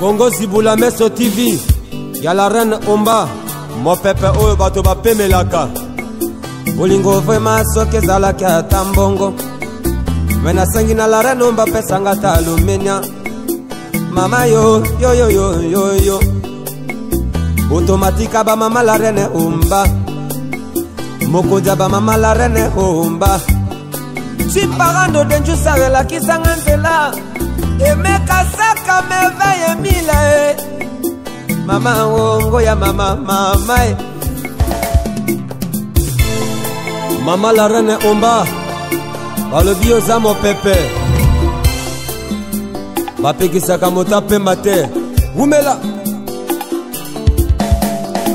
Congo Zibula Meso TV. Y'a la reine Omba. Mo pepe oyo bato bapemelaka. Bolingo vraiment soki ezalaki ata mbongo. Me nasengi na la reine Omba pesanga ta alumenia. Mama yo yo yo yo yo yo. Automatika ba mama la reine Omba. Mokoja ba mama la reine Omba. Chiparando denju sarela kisanga nzela. Emeka saka meveye mile. Mama wongo ya mama mama. Mama la reine Omba. Balobi oza mo pepe. Bapekisaka mota pemba te. Wumela.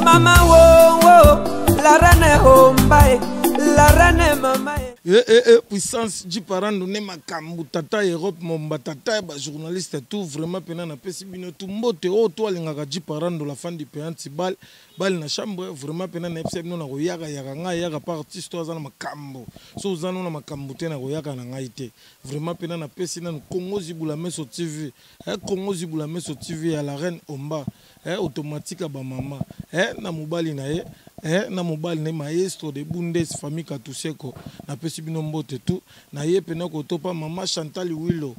Mama wongo la reine Omba. La reine mama. Puissance du parent donné ma kambu tata Europe mon tata ba journaliste tout vraiment pena na pesi bino tout mbote o to alingaka du parent de la fin du pays bal na chambre vraiment pena na epse bino na koyaka yaka ngai yaka par artiste to azana makambo so uzana na makambu te na koyaka na ngai te vraiment pena na pesi na Congo Zibula Meso TV Congo Zibula Meso TV ya la reine Omba automatique ba mama na mobali na ye na mobile ne maestro de Bundes famille Katuseko na pesi bino mbote tout na ye pena ko topa mama Chantal Wilo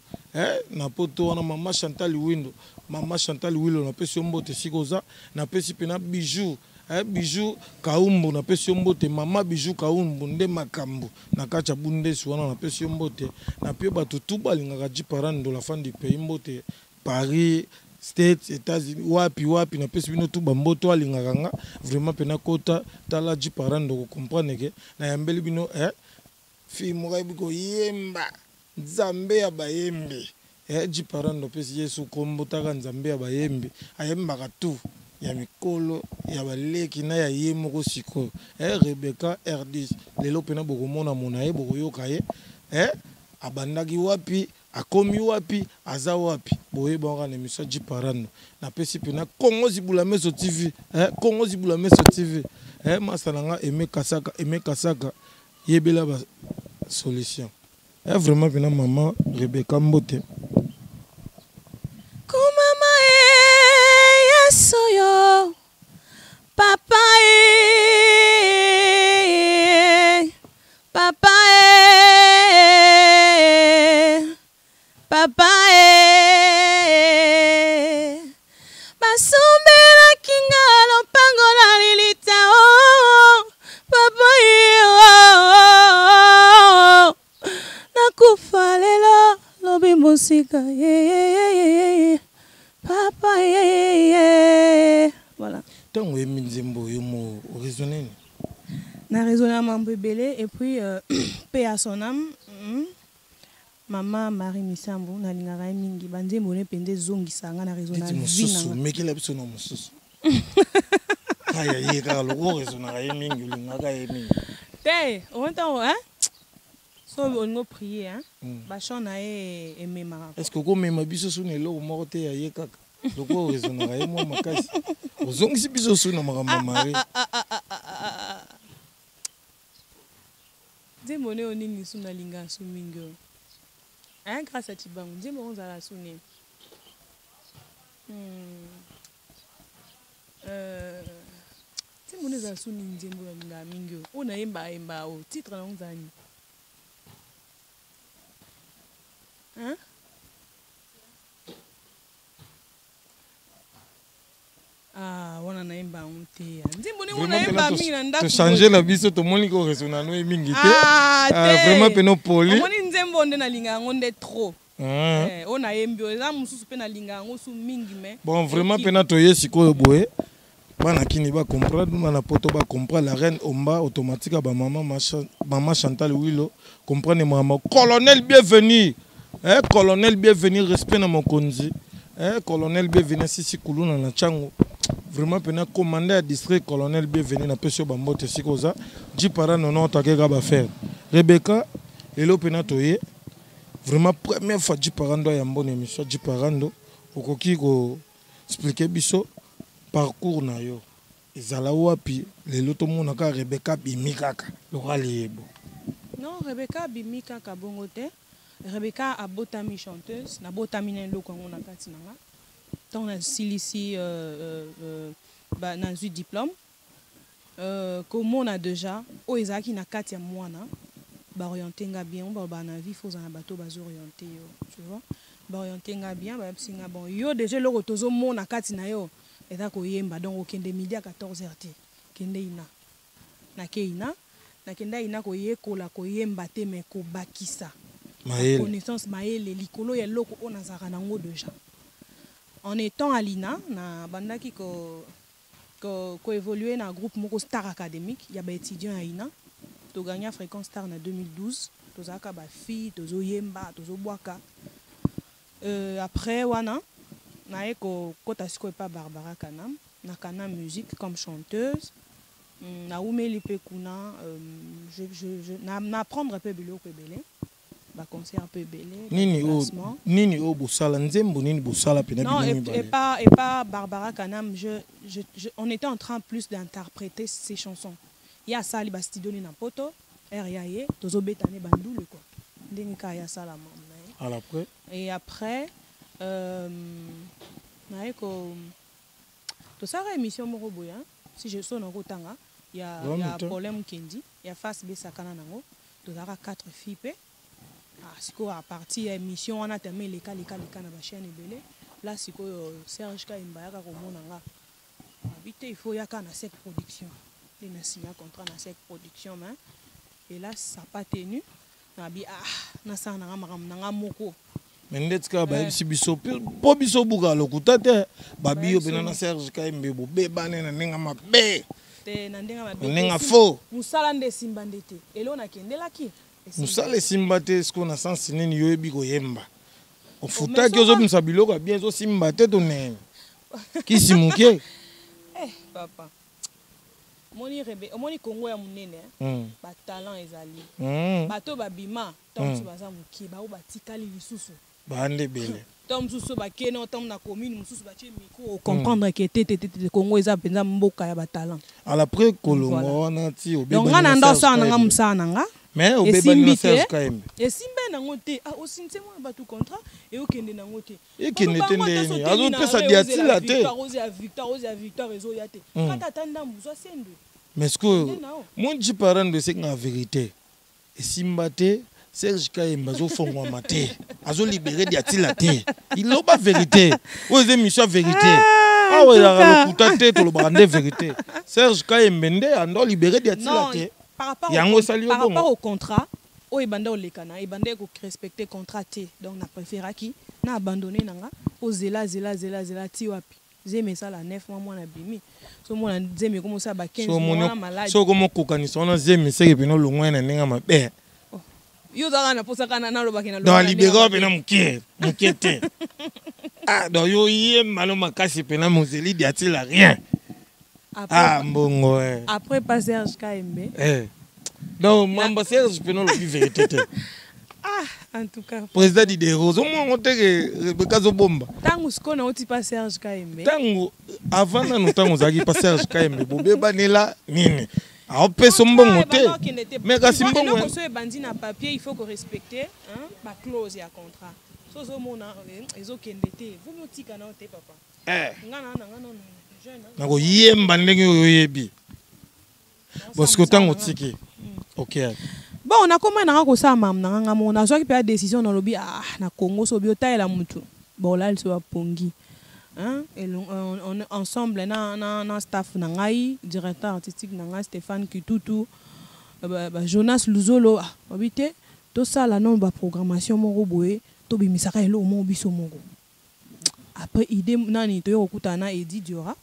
na poto wana mama Chantal Wilo na pesi mbote sikoza na pesi pena bijou bijou kaumbu na pesi mbote mama bijou kaumbu nde makambu na kacha Bundes wana na pesi mbote na pio batu tout balingaka ji parando la fin du pays mbote Paris States, États-Unis, wapi na pesi bino tu bamboto alingaka nga vraiment pena kota tala ji parando ko comprendre ke na yambeli bino fi mokai biko yemba nzambe ya bayembe ji parando pesi Yesu kombo taka nzambe ya bayembe ayemba ka tu ya mikolo ya baleki na ya yemo ko siko Rebecca R10 lelo pena boko mona mona ye boko yoka ye abandaki wapi akomi wapi aza wapi boye bonga na émission ji parando na pesi pena Congo Zibula Meso TV Congo Zibula Meso TV masananga Aimé Kasaka yebela ba solution vraiment pena maman Rebecca Mbote ko mama yasoyo papa papa papa basumbela kinga lopango na lilita papa nakufa lelo lobi musika papa voilà tango emi nzembo yo mo raisonner na raisonner mambo belé et puis paix à son âme. Mama Marie Misambo na lingaka mingi banze mone pende zongi sanga na raison na vie na mekela biso na mususu aya yeka lo raison na mingi lingaka mingi te on entend so on go prier ba chona e mema est-ce que ko mema biso suna lo moko te ya yeka loko raison na mo makasi ozongi si biso suna mama Marie de mone onini suna linga su mingi grâce à Tibango, dis-moi on a la sonné. Dis-moi on a sonné nzembo la mingo. On a emba o titre na onzani. Wana na emba onte. Nzembo ne wana emba mingi na ndako. To changer la biso to moni ko resona no mingi te. Vraiment peno poli. Nzembo onde na linga ngonde trop. On a embio za mususu pe na linga ngo su mingi me. Bon vraiment pena to yesi ko boye. Bana kini ba comprendre mana poto ba comprendre la reine Omba automatique ba maman Chantal Wilo comprendre maman colonel bienvenue. Colonel bienvenue respect na mokonzi. Colonel bienvenue sisi kuluna na chango. Vraiment pena commandeur district colonel bienvenue na pesio bambote sikoza ji para nono takeka ba faire Rebecca elo pena toye vraiment première fois ji parando ya mbone émission ji parando okoki ko expliquer biso parcours na yo ezala wapi lelo to mona ka Rebecca bimikaka lokali yebo non Rebecca bimikaka bongo te Rebecca a botami chanteuse na botami na loko ngona kati nanga tant on a ici dans un diplôme comme on a déjà au ezaki na kati ya mwana ba orienter nga bien ba na vie faut en bateau bas orienter tu vois ba orienter nga bien ba singa bon yo déjà le rotozo mona kati na yo eta ko yemba donc okende midi à 14h te kende ina na keina na kenda ina ko yekola ko yemba te mais ko bakisa connaissance maele likolo ya loko ona zaka nango déjà en étant à l'INA na bandaki ko évoluer dans un groupe moko Star académique il y a des étudiants à INA to gagné fréquence Star en 2012 to zaka ba fille to zo yemba to zo boaka après wana na eko kota siko pa Barbara Kanam na Kanam musique comme chanteuse na umeli pe kuna je na apprendre un peu biloko belé ba concert un peu belé nini o bosala nzembo nini bosala pena non et pas Barbara Kanam on était en train plus d'interpréter ces chansons il y a ça li ba studio ni na poto RIAE tozo betane bandule quoi ndenge ka ya sala mama après et après na eko to sara émission moko boya si je sonne en tanga il y a problème kendi il y a face be sakana nango to sara 4 filles pe siko à partir émission on a terminé les cas na ba chaîne belé là siko Serge Kaimba ya ko mona nga habite il faut ya kana sec production il a signé un contrat na sec production mais et là ça pas tenu na bi na sa na nga moko mais ndetska ba biso po biso buka lokuta te babi yo bena na Serge Kaimbe bo bebane na ninga mabe te na ndinga mabe ninga fo musala nde simba ndete elo na kendelaki musala simba te ce qu'on a sens nini yo ebi ko yemba o futa ki ozo bimsa biloko bien zo simba te to ne kisi muke papa moni Congo ya munene ba talent ezali bato babima tant baza muki ba o batikali lisusu bande bele tant susu ba keno tant na commune mususu ba tie micro comprendre que tete Congo eza penza mboka ya ba talent à l'après kolongo wana ti obe donc ngana ndo sa nga musana nga mais obe na Serge Kaimbe esimbe nango te osinte mo ba tout contrat et okende nango te ekende te ndeni azo pesa diatila te Victor ezo ya te kata tanda mbuzo sendo mais ce que mon dit parent de c'est la vérité et simbate Serge Kaimba zo fongwa maté azo libérer diatila te il n'a pas vérité aux émissions vérité ouais la lokuta te to lo bande vérité Serge Kaimba ndé ando libérer diatila te par rapport au contrat o ebanda olekana ebanda ko respecter contrat te donc na préféra qui na abandonner nanga o zela ti wapi zeme ça la 9 mois na bimi so mona zeme comme ça ba 15 mois malade so comme kokanisa na zeme seke pino longwa na ninga mabe yo zaka na posa kana na loba kina dans libérer pena muke te donc yo yé malo makasi pena mozeli diatila rien mbongo après pas Serge Kaimbe donc mamba Serge pena le vérité te en tout cas président d'Idero zo mo ngoteke Rebecca zo bomba tangu skona oti pas Serge Kaimbe tangu avant na no tangu zaki pas Serge Kaimbe bobe banela nini a peso mbongo te mais kasi mbongo ko so ebandi na papier il faut que respecter ba clause ya contrat so zo mona ezo kende te vous me tika na te papa ngana jeune na ko yemba ndenge yoyebi parce que tangu tiki OK bon on a comment na ko sa mam na nga mona so ki pe décision na lobi na Congo so bi otaela mutu bon là il soit pongi et on ensemble na staff na ngai directeur artistique na ngai Stéphane Kitutu Jonas Luzolo habité tout ça la non ba programmation moko boye to bimisaka elo mo biso moko après idée nani to yokutana Edi Diora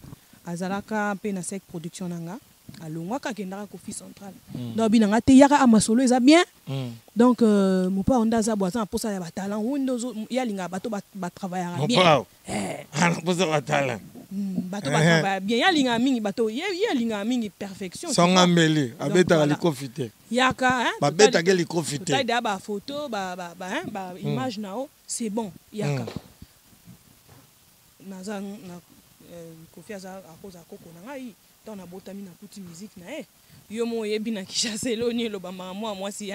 azalaka pe na sec production nanga alongwa ka kendaka ko fils central donc binanga te yaka amasolo eza bien donc mon pa onda za boisa pour ça ya talent windows ya linga bato ba travailler bien pour ça ba talent bato ba travailler bien ya linga mingi bato ya linga mingi perfection songa mbeli abeta li profiter yaka ba beta ke li profiter taille ba photo ba image nao c'est bon yaka naza na confiance à cause à koko na ngai dans la botami na kuti musique na yo mo yebi na Kinshasa eloni lo ba moi si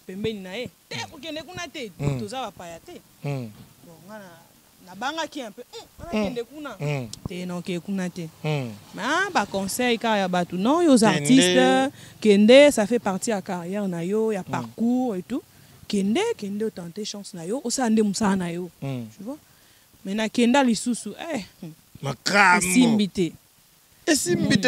pembeni na te okende kuna te toza ba paya te bon ngana na banga ki un peu kende kuna te non ke kuna te mais ba conseil ka ya batu non yo artistes kende ça fait partie à carrière na yo ya parcours et tout kende tenter chance na yo osande musa na yo tu vois mais na kenda lisusu makambo simbite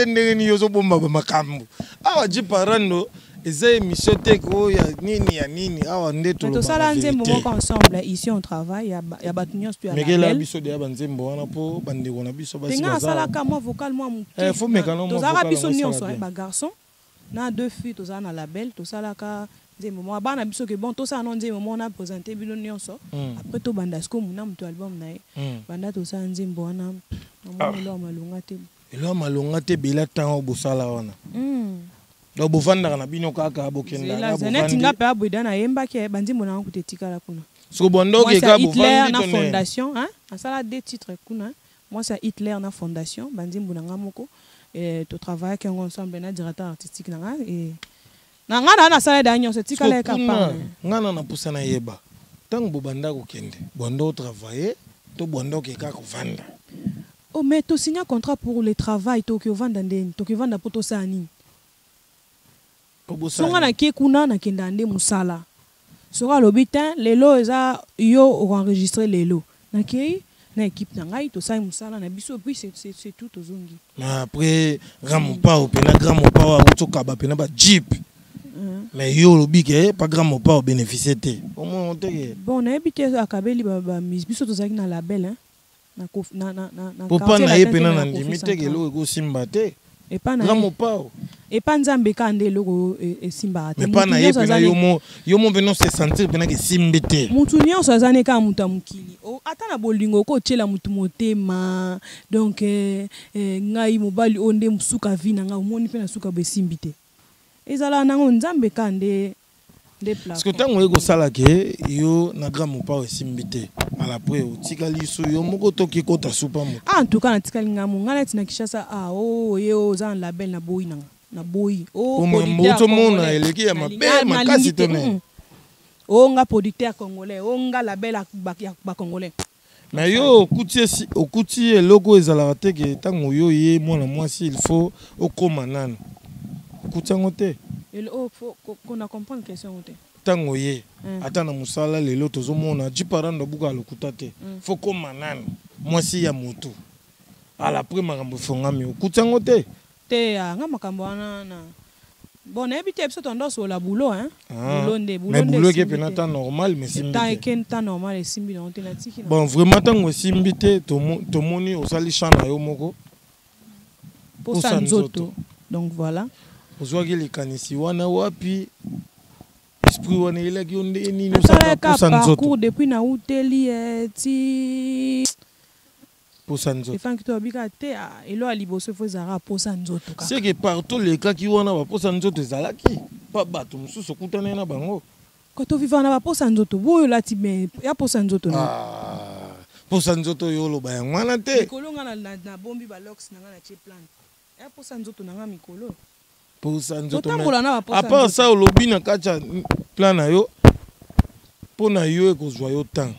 ndenge ni yo zo bomba makambo awa jiparando eza émission te ko ya nini awa ndeto to sala nzembo moko ensemble ici on travaille ya batu nyonso tu ya mais la biso de ba nzembo wana po bandeko na biso basi baza sala ka moi vocal moi muke faut mekano moi vocal biso nyonso ba garçon na deux filles to na label to sala ka nzembo moi bana biso ke bon to sala non nzembo moi na présenter bino nyonso après to banda sko muna mutu album na banda to sala nzembo wana na mo lo malunga te elo malunga te bela tango bosala wana do bovanda na bino kaka bokenda na bovanda tinga pe aboida na yemba ke banzimbo na kutetika la kuna so bondo ke ka bovanda na fondation asala deux titres kuna moi c'est Hitler na fondation banzimbo na ngamoko to travaille que ensemble na directeur artistique na nga et na nga na sala da nyonso tika la ka pa ngana na pusana yeba tango bobanda ko kende bondo travailler to bondo ke ka kovanda oh mais to signer contrat pour le travail to ke vanda ndeni to ke vanda poto sa nini songa na ke kuna na kenda nde musala songa lobitin lelo eza yo enregistrer lelo na ke na équipe na ngai to sa musala na biso puis c'est tout ozongi après grand pao pena grand pao utoka ba pena ba jeep mais yo lobike pas grand pao bénéficier te au moins bon na ebite akabeli ba biso to zaki na label na papa na ye pena na ndimite ke lo ko simba te et pas na grand pao et pas nzambe kande loko simba mais pas na ye pena yo mo venons se sentir pena ke simbete mutu nyonso azane ka muta mukili ata na bolingo ko tshela mutu motema donc ngai mobali onde musuka vina nga omoni pena suka be simbite ezala nango nzambe kande de place parce que tango eko sala ke yo na grand pao simbite ala po otikali so yo moko toki kota supa mo en tout cas na tikali ngamu ngana tina kishasa yo za label na boyi nanga na boyi moto mona eleki ya mabe makasi tone nga producteur congolais nga label ba congolais mais yo okuti eloko ezala te ke tango yo ye mwana mwasi il faut okoma nani okuti yango te faut qu'on comprendre question te tango ye ata na musala lelo tozomona jiparando buka lokuta te faut koma nani mwasi ya motu ala pre makambo fongami okuti yango te nga makambo wana na bon na ebite biso tondo so la boulot mais boulot ke pena ta normal mais simbi ta ken ta normal et simbi na ontena tiki bon vraiment tango simbi te to moni osali chana yo moko pour sanzoto donc voilà ozwaki likanisi wana wapi esprit wana elaki yo nde nini osala pour sanzoto parcours depuis na uteli ti posa nzoto efan to bika te elo aliboso fo zara posa nzoto ka c'est que partout les cas qui wana ba posa nzoto ezalaki pa bato mususu kutana na bango ko to vivana ba posa nzoto boyo lati me ya posa nzoto na posa nzoto yo lo ba ngwana te kolonga na bombi ba locks na ngana che plan ya posa nzoto na nga mikolo posa nzoto à part ça olobi na kacha plan na yo pona yo ekozwa yo temps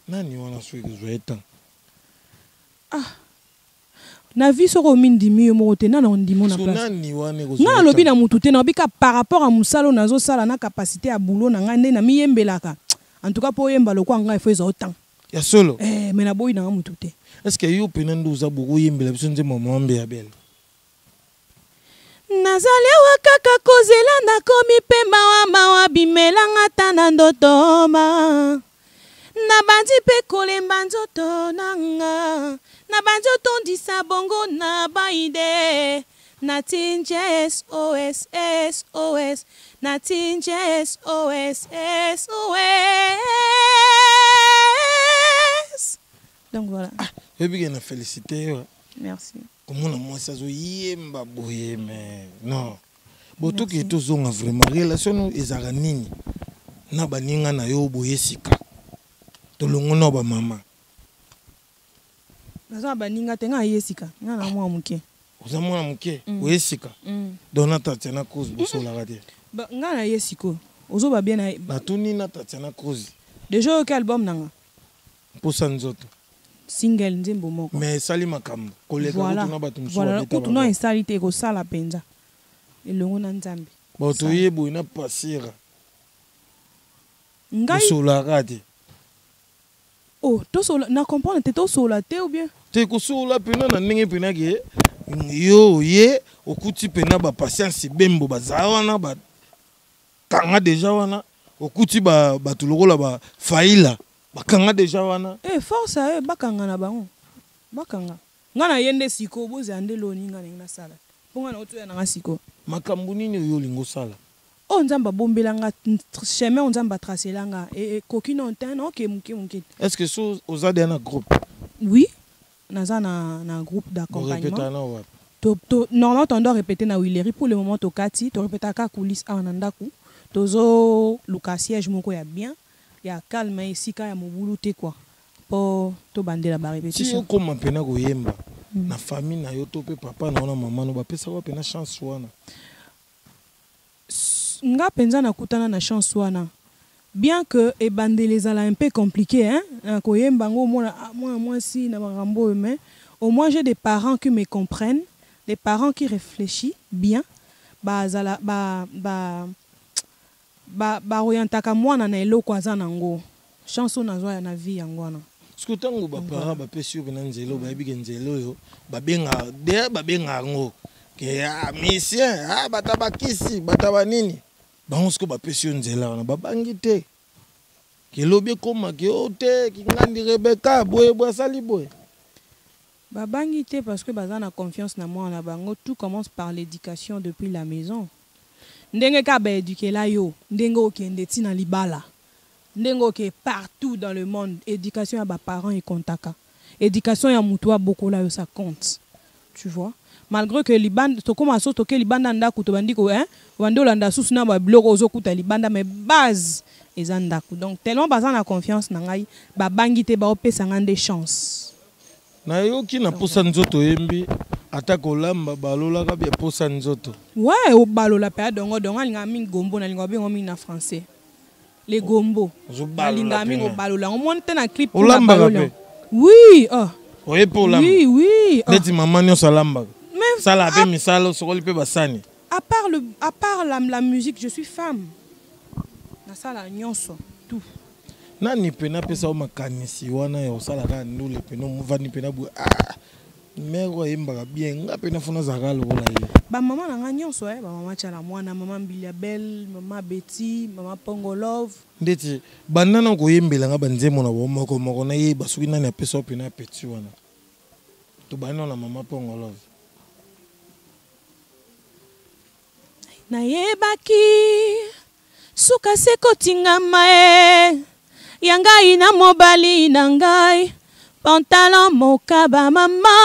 nani wana so ekozwa yo temps na vie soko mindimi yo moko te na ndimo na place nani wana ekozwa na lobi na mutu te na bika par rapport à musalo nazo sala na capacité à boulot na ngande na miyembelaka en tout cas po yemba lokwa nga il faut zo temps ya solo mais na boyi na mutu te est-ce que yo pena nduza boko yembela biso nze mamambe ya belle nazalewa kaka kozela nakomi mpe mawa bimelanga ta na ndotoma na bandi mpe kolemba nzoto nanga na bandi otondisa bongo na baide Nothing just OS SOS. Nothing just OS SOS. Donc voilà. Et puis on a félicité. Merci. Comment on a ça yemba boye mais non. Boto ki tozonga vraiment relation ezaka nini na baninga na yo boye sika. Tolongo na ba mama. Naza baninga tenga yesika. Ngana mwa muke. Oza mwana muke oyesika. Dona tatena cause bosola kate. Ba ngana yesiko. Ozo ba bien na batuni na tatena cause. Déjà quel album nanga? posa nzoto single nzembo moko mais sali makambo koleka voilà kutuna bato mususu voilà babeta kutuna esali te ekosala mpenza elongo na nzambe bato oyeboyi na pasira ngai kosolaka te oh tosola na comprendre te tosola te ou bien te kosola mpena na ndenge mpena ke yo ye okuti mpena bapatience bembo bazala wana bakanga deja wana okuti bato lokola bafaila bakanga deja wana force aye bakanga na bango bakanga nga na ye nde siko bozela nde loni nga ndenge nasala mpo nga na otoya nanga siko makambo nini oyo olingi osala oyo nzambe abombelanga chemin oyo nzambe atracelanga ekoki no te na oke moke est ce que so oza deya na groupe oui naza na groupe d'accompagnement normalement tondo répéter na Willery pour le moment tokati to répéter ka coulisse awa na ndaku tozo luka siège moko ya bien ya calme esika ya mobulu te quoi po to bandela ba répétition si okoma mpena koyemba na famille na yo to pe papa na wana mama no bapesa wa pena chance wana nga penza nakutana na chance wana bien que ebandele ezala un peu compliqué hein na koyemba ngo moi si na makambo mais au moins j'ai des parents qui me comprennent, des parents qui réfléchissent bien bazala orientaka mwana na eloko aza nango chance nazwa na vie yango wana siko tango bapara bapesi yo pena nzelo bayebi ke nzelo oyo babenga yango ke misien bata bakisi bata banini bango siko bapesi yo nzela wana babangi te kelobi ekoma ke o te kingandi Rebeka boye asali boye babangi te parce que baza na confiance na moi na bango. Tout commence par l'éducation depuis la maison. Ndenge ka ba éduquer yo, ndenge okende ti na libala. Ndenge oke partout dans le monde, éducation ya ba parents et kontaka. Éducation ya mutua bokola yo ça compte. Tu vois? Malgré que libanda to koma so to ke libanda ndaku to bandiko wando landa susu na ba bloko ozokuta libanda mais base ezandaku. Donc tellement baza na confiance na ngai, ba bangi te ba opesa ngande chance. Na yoki na posa nzoto yembi atako lamba balola ka bia posa nzoto. Ouais, o balola pa dongo linga mingi gombo na linga bengo mingi na français. Les gombo. Linga mingi balola. On monte na clip pour la balola. Oui, Oye pour lamba. Oui, oui. Neti maman nyo salamba. Sala pe misalo sokoli pe basani. À part la musique, je suis femme. Na sala nyonso tout. Nani pena pesa o makanisi wana ya osala ka ndule pena muvani pena bu mero yemba bien nga pena fona zakalo kola ye ba mama na nga nyonso ba mama chala mwana mama Mbilia Belle mama Betty mama Pongo Love ndeti banana ko yembela nga banzemo na bomoko moko na ye basuki nani ya pesa pena petit wana to banana na mama Pongo Love na yebaki suka seko tingama yangai na mobali na ngai pantalon mokaba mama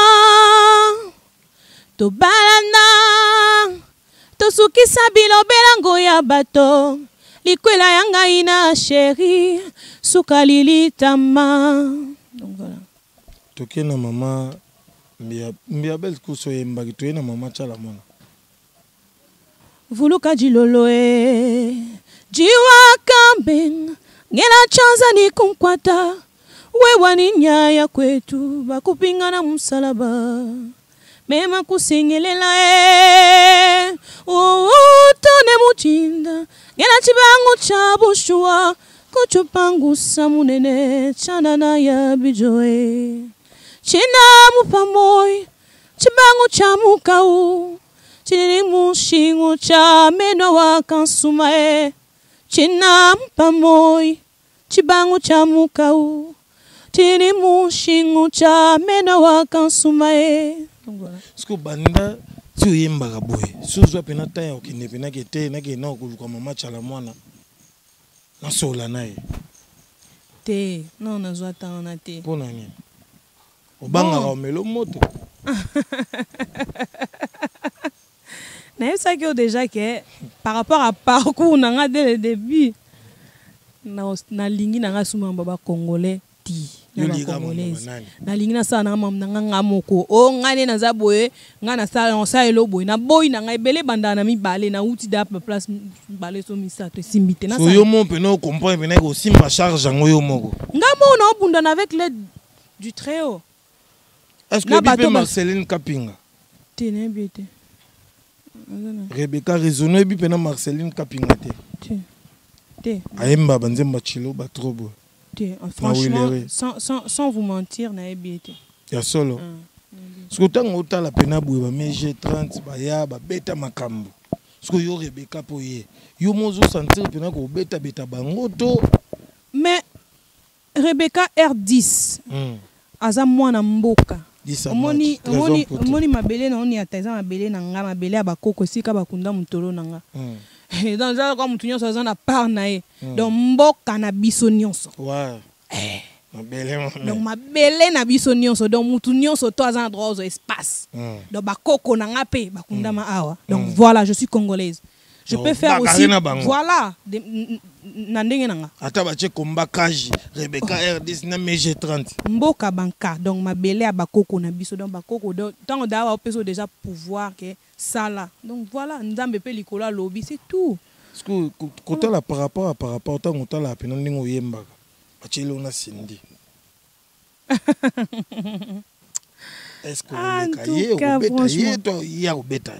to balana to sukisa bilobelango ya bato likwela yangai na chéri suka lilitama. Donc voilà. Toke na mama Mbilia Belle kuso yemba to na mama chala mona vuluka jilolo jiwa kambeng ngela chanza ni kunkwata wewa ni nyaya kwetu bakupingana msalaba mema kusingelela tone muchinda ngela chibangu cha bushua kuchupangu samunene chanana ya bijoe china mupamoy chibangu cha mukau chini mushingu cha meno wa kansumae china mpamoy chibangu cha mukau chini mushingu cha meno wa kansumae. Siko banda ti oyemba ka boye suzwa pena ta ya okende pena kete na ke na okuluka mama chala mwana na sola naye te non nazwa ta na te pona ni obanga ka omelo moto mais ça que déjà que par rapport à parcours nanga dès le début na lingi nanga suma baba congolais ti Yo liga congolaise. Na lingi na sa na mam na nga moko. O ngane na za boye, nga na sa on sa elo boye. Na boy na nga ebele banda na mi balé na uti da place balé so mi sa to simbité na sa. So yo mon pe no comprendre pe na ko simba charge ngo yo moko. Nga mo na obunda avec l'aide du Très-Haut. Est-ce que bipe Marceline Kapinga? Tene biete. Rebecca raisonné bipe na Marceline Kapinga te. Te. Ayemba banzemba chilo ba trop beau. Franchement, sans vous mentir, na biete. Ya solo. Ce que tant autant la pena boué mais G30 ba ya ba beta makambo. Ce que yo Rebecca poye. Yo mozo sentir pena ko beta bango to. Mais Rebecca R10. Aza mwana mboka. Omoni mabele na oni ataiza mabele na nga mabele abakoko sika bakunda mutolo na nga. Dans ça comme mutu nyonso aza na part na ye. Donc mboka na biso nyonso. Ouais. Mabele. Donc mabele na biso nyonso donc mutu nyonso to aza na droit aux espace. Donc bakoko na nga pe bakunda ma awa. Donc voilà, je suis congolaise. Je peux faire aussi voilà nandenge nanga ata bache komba kaji Rebecca R10 na MG30 mboka banka donc mabele abakoko na biso donc bakoko tant dawa peso déjà pouvoir que ça là donc voilà nzambe pe likola lobby c'est tout parce que côté la par rapport tant côté la pena ndingo yemba bache lo na sindi est-ce que le cahier ou beta to ya beta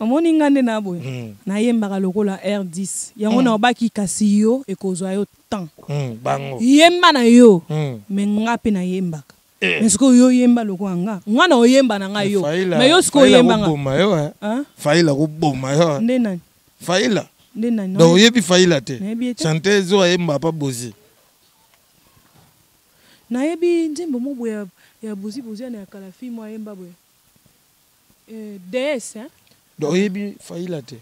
Omoni ngande na boye na yembaka lokola R10 yango na obaki kasi yo ekozwa yo temps bango yemba na yo me nga pe na yembaka mais siko yo yemba lokola nga ngwana oyemba na nga yo mais yo siko yemba nga faila ko boma yo nde nani faila nde nani donc yebi faila te chanter zo yemba pa bozi na yebi nzembo mo boye ya bozi na kala fi mo yemba boye DS hein. Donc yebi faila te.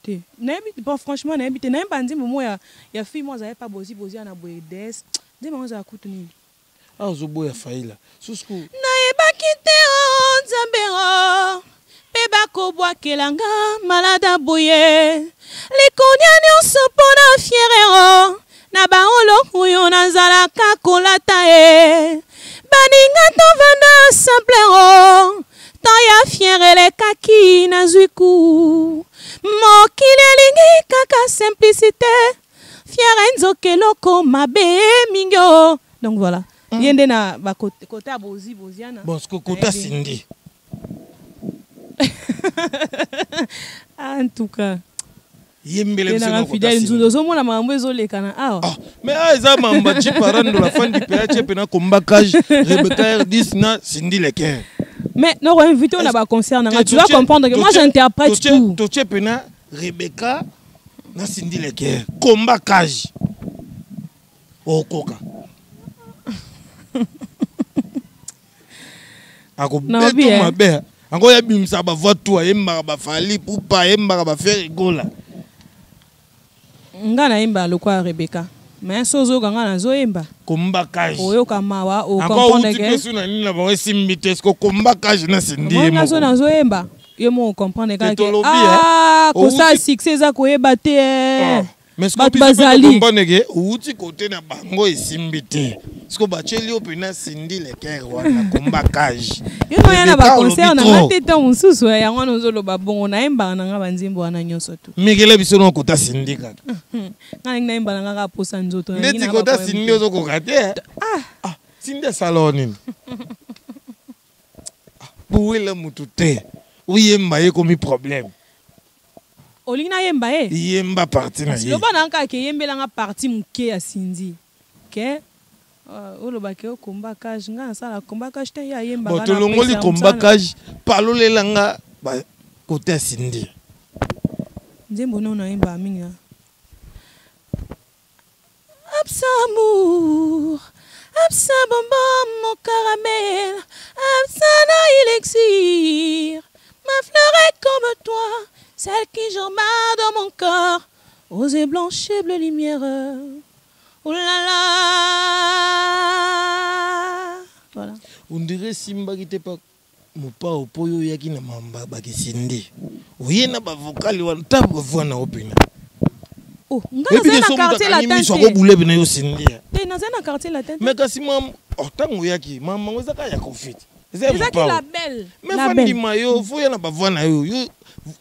Te. Nabi pas franchement nabi te na mbandi momo ya fille moi j'avais pas bozi na boye DS. Ndé mo za kutuni. Ah zo boya faila. Susku. Na yebaki te o nzambero. Pe bako bwakelanga malada boye. Likonya nyonso pona fierero. Na baolo huyo nazalaka kolata e. Baninga to vanda simplero. Taya fiere kaki na zuiku mokili elingi kaka simplicité fiere nzoke loko mabe mingyo donc voilà yende na ba côté boziana bon ce que côté sindi en tout cas yembele na fidèle nzundo zo mona mambo ezoleka na awa mais eza mamba jiparando la fin du PH pena kombakage Rebecca R10 na sindi le cœur. Mais non, invité on a pas concert. Tu vas comprendre que moi j'interprète tout. Toche pena Rebecca na Cindy Leker combat cage. Oh coca. Ako beto mabe. Ango ya bimsa ba voix yemba ba fali pupa yemba ba faire rigola. Ngana yemba lokwa Rebecca. Mais sozo ganga na zoyemba komba kaji oyo kamawa o comprendre que encore na nini na ba simbite ko komba kaji na sindi mo na zo na zoyemba yo mo comprendre que ah ko ça succès za ko yeba te mais ko bazali comprendre que uti côté na bango simbite sko bacheli opina sindi le cœur wana komba kaji yo no yana ba concert na ngate to mususu ya ngwana nzolo ba bongo na yemba na nga banzimbo wana nyonso tu migele biso no kota sindi kaka ngana na yemba na nga posa nzoto na ngina kota sindi ozo ko kate sindi saloni buwela mutute uyemba ye komi problème olina yemba yemba parti na ye loba na nka ke yembela nga parti muke ya sindi ke olobake okomba kaje nga sala komba kaje te ya yemba bana tolongoli komba kaje palolela nga ba côté sindi nzembo no na yemba minga absamour absa bonbon mon caramel absa na élixir ma fleur est comme toi celle qui germa dans mon corps osez blanchir bleu lumière. Oh là là. Voilà. On dirait Simba qui n'était pas mon pas au poyo yaki na mamba bakisindi. Oye na ba vocal wa tabo voix na opina. Oh, ngaze na quartier latin. Soko boule bina yo sindia. Te naze na quartier latin. Mais kasi mam, tango yaki, mama ngozaka ya kofit. Ezaki la belle. Mais fandi mayo, fo ya na bavana yo. Yo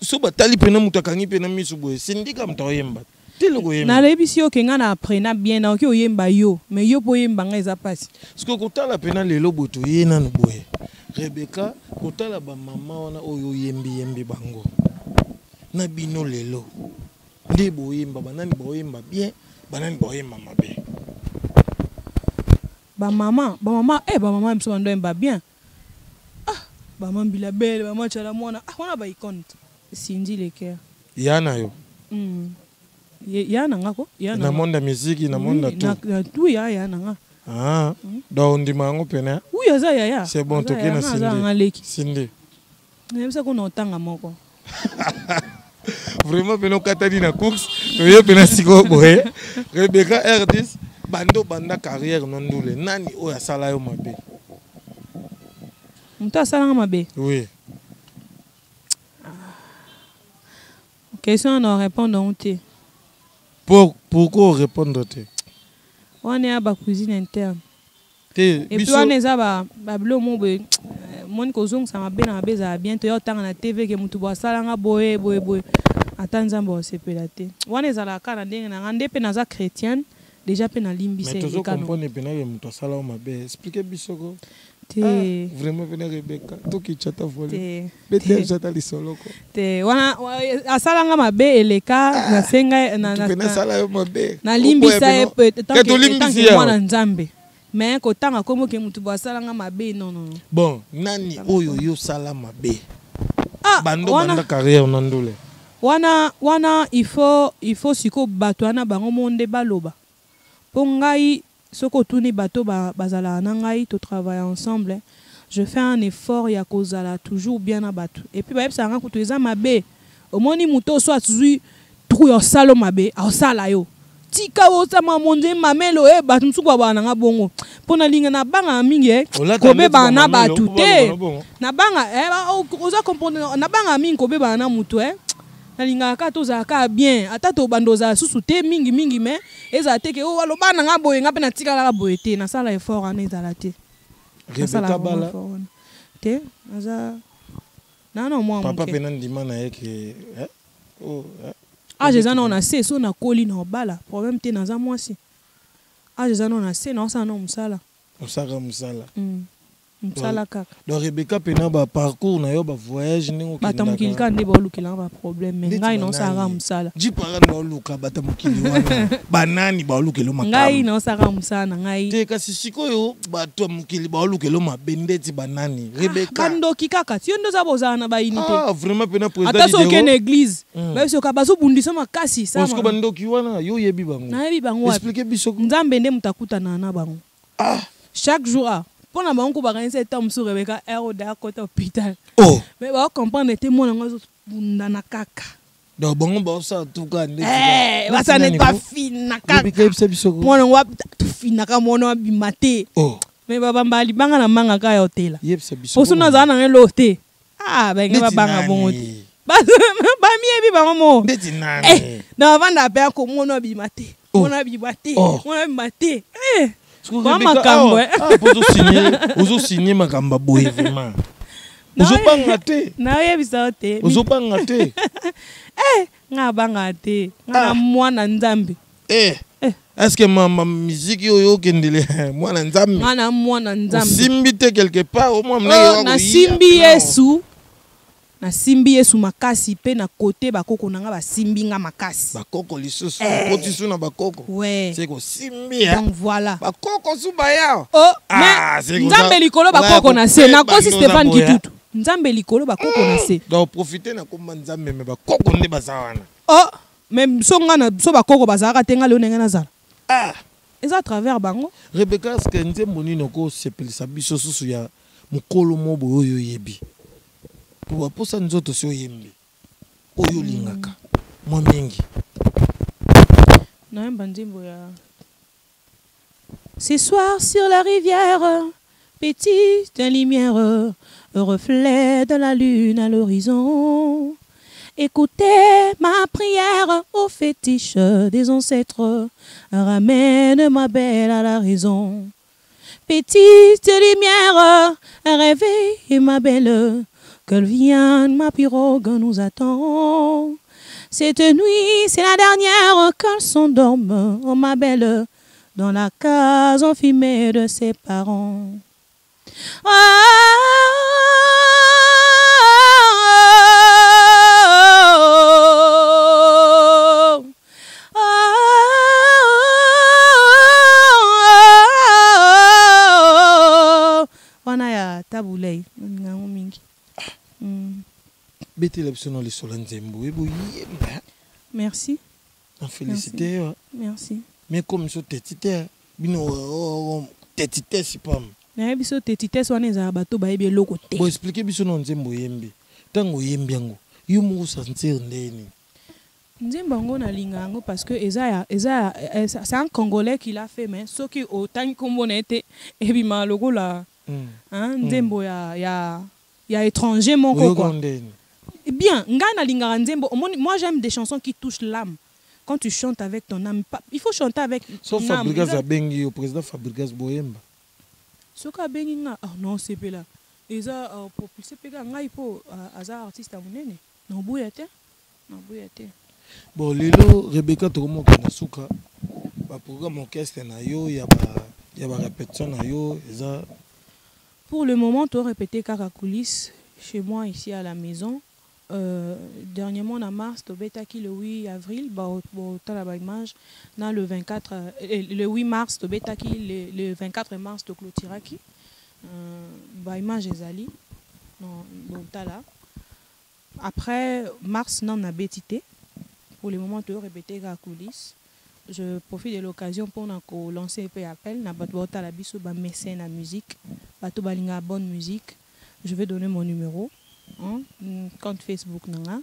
so batali pena mutakangi pena misu boye. Sindika mtoyemba. Telo ko yemba. Na lebisi yo kenga na aprena bien na oki oyemba yo, mais yo po yemba nga eza pasi. Siko kotala pena lelo boto yena no boye. Rebecca kotala ba mama wana oyo yembi bango. Na bino lelo. Nde boyemba banani boyemba bien, banani boyemba mabe. Ba mama mso ndo yemba bien. Ah, ba mama bila belle, ba mama chala mwana. Ah, wana ba ikonte. Sindi le cœur. Yana yo. Yana ngako? Yana. Na monde musique, na monde tout. Na tout yana nga. Ah. Donc ndima ngo pena. Oui, aza ya. C'est bon to kena Sindi. Sindi. Nemsa ko na tanga moko. Vraiment pena katani na course, to ye pena siko boye. Rebecca R10 banda carrière nondule. Nani o ya sala yo mabe. Muta sala mabe. Oui. Question à répondre on te. Pourquoi répondre te? On est à la cuisine interne. Et puis on est à ba blo mo be mon kozong ça m'a bien bientôt yo tanga na TV ke mutu bo sala nga boye. Atanzambo sepelate. On est à la kana ndenge na ngande pe na za chrétienne déjà pe na limbise. Mais tu comprends pe na mutu sala o mabe. Expliquez bisoko. Vraiment pena Rebecca to ki chata volé. Bete chata lisoloko. Te wana asala nga mabe eleka na senga na pena sala yo mabe. Na limbisa e peut tant que mwana nzambe. Mais ko tanga komo ke mutu bo asala nga mabe non. Bon, nani oyo yo sala mabe. Ah, banda carrière nandule. Wana il faut siko bato wana bango monde baloba. Pongai soko tuni bato bazala na ngai to travailler ensemble. Je fais un effort ya kozala toujours bien na bato. Et puis ba yebsa nga kutu eza mabe. Omoni muto so atuzui trou yo salo mabe, a sala yo. Tika wo sama monde mamelo bato msuku bana nga bongo. Pona linga na banga mingi kobe bana bato te. Na banga oza comprendre na banga mingi kobe bana mutu nalinga ka toza ka bien ata to bandoza susu te mingi mais eza te ke o aloba na nga boye nga pe na tika la boye te na sala effort ana ezala te. Rebecca bala te aza na moi papa pe na ndima na yeke je zana na se so na koli na bala problème te na za mwasi je zana na se na sa na musala Msala kaka. Donc Rebecca pena ba parcours na yo ba voyage ningo ki. Batamukili ka ndeba olukila ba problème mais ngai no sara musala. Jipara na oluka batamukili wana. Banani ba olukelo makamba. Ngai no sara musala ngai. Te kasi sikoyo batamukili ba olukelo mabendeti banani. Rebecca. Bandoki kaka ti ndo za bozana ba unité. Ah vraiment pena président. Ata so ke na église. Ba so ka bazo bundisa makasi sama. Parce que bandoki wana yo yebi bango. Na yebi bango. Expliquez bisoko. Nzambe nde mutakuta na bango. Ah. Chaque jour pour na bango ba ganisa tam sur Rebecca da côté hôpital. Oh. Mais ba comprendre te mona ngazo bunda na kaka. Donc bango ba sa tuka ndeti. Ba sa ne pas fina kaka. Mona wa fina ka mona bimate. Oh. Mais baba mbali banga na manga ka ya hotel. Yebisa bisoko. Osuna za na ngelote. Ah ba nge banga bongo. Ba miebi bango mo. Ndeti nani. Na vanda pe ko mona bimate. Mona bimate. Mona bimate. Makambo ozo signer makambo boye vraiment. Ozo banga te. Na yebisa te. Ozo banga te. Nga banga te. Nga mwana nzambe. Est-ce que ma musique yo kendele mwana nzambe? Nga mwana nzambe. Simbi te quelque part au moins mna na simbi Yesu. Na simbi Yesu makasi pe na côté bakoko nanga ba simbi nga makasi. Bakoko lisusu poti suna bakoko. Ouais. C'est ko simbi donc voilà. Bakoko suba ya. Oh mais nzambe likolo bakoko na se na kosi Stéphane Kitutu. Nzambe likolo bakoko na se. Donc profiter na komba nzambe me bakoko nde bazawana. Oh même songa na so bakoko bazaka tenga le nenga nazala. Et à travers bango. Rebecca ce que nzembo nino ko sepelisa biso susu ya mukolo mobo oyo yebi. Pour ça nous autres sur yembi oyo lingaka moi mingi na mbandimbo ya ce soir sur la rivière petite lumière reflet de la lune à l'horizon Écoutez ma prière au fétiche des ancêtres. Ramène ma belle à la raison. Petite lumière, réveille ma belle. Qu'elle vienne, ma pirogue nous attend. Cette nuit, c'est la dernière qu'elle s'endorme, oh ma belle, dans la case enfumée de ses parents. Oh, Wanaya tabulei ngango mingi. Bete la biso na le solanzembo ebo yemba. Merci. Félicité. Merci. Mais comme so tetite bino tetite sipam. Na biso tetite so wana bato ba yebi loko te. Bo expliquer biso na nzembo yembe. Tango yembi yango. Yo mo sentir ndeni. Nzembo yango na linga yango parce que c'est un Congolais qui l'a fait mais ce qui autant comme on était et bi maloko la nzembo ya étranger mon quoi. Bien, moi j'aime des chansons qui touchent l'âme. Quand tu chantes avec ton âme, il faut chanter avec ton âme. Sauf Fabregas Abengi, au président Fabregas Boyemba. Soka Abengi nga, non c'est pas là. Et ça propulsé pega nga il faut azar artiste à monene. Non bouyete. Bon lelo Rebecca Tomo Kanasuka. Ba programme orchestre na yo ya ba répétition na yo ça. Pour le moment, tu as répété Kaka coulisses chez moi ici à la maison. Dernièrement en mars, tu as le 8 avril, tu as image. Le 24, le 8 mars, tu as le 24 mars, tu as clôturé. Image ezali. Après mars, on a bétité. Pour le moment, tu as répété Kaka coulisses. Je profite de l'occasion pour lancer un appel na batota la biso ba mécène à musique bato balinga bonne musique. Je vais donner mon numéro compte Facebook nanga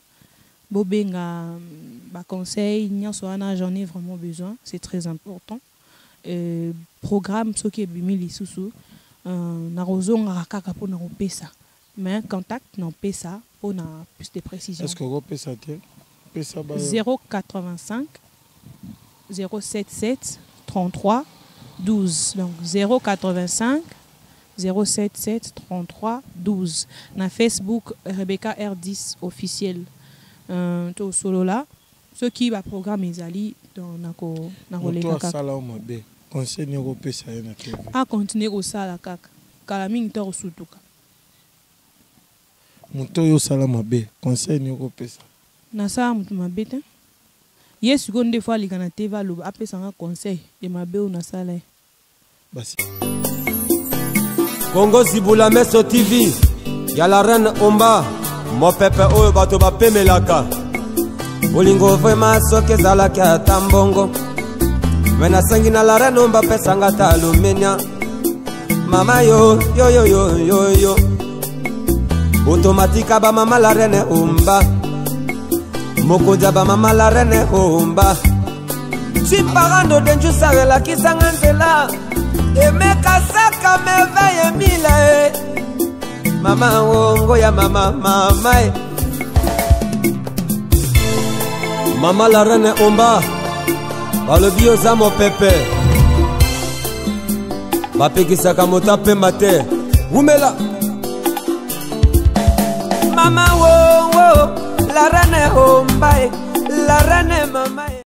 bobenga ba conseil nyonso wana j'en ai vraiment besoin, c'est très important. Programme soki ebimi lisusu na rozonga kaka pour na pesa mais contact na pesa pour na plus de précision. Est-ce que vous pesa 085 077 33 12 donc 085 077 33 12 na Facebook Rebecca R10 officiel to solo là ce qui va programme ezali dans na les kaka salamu be conseil ni européen ça na TV a continuer au sala kaka kala mingi to sutuka muto yo salamu be conseil ni européen na sa mutu mabete. Yes, des fois, les Canadiens vont appeler ça un conseil. Et ma belle, on a ça là. Congo Zibula Meso TV. Y'a la reine Omba. Mon pépé, oh, bato ba pemelaka. Bolingo vraiment soke zalaki atambongo. Wena sangi na la reine Omba pesanga talumenya. Mama yo, yo, yo, yo, yo, yo. Automatique ba mama la reine Omba. Moko jaba mama la reine Omba. Si parando denju sarela kisanga nzela. Emeka saka meveye mila mama wongo ya mama Mama la reine Omba. Balo bio za mo pepe. Bapekisaka mota pemba te. Umela. Mama wongo la reine Omba, la reine mama.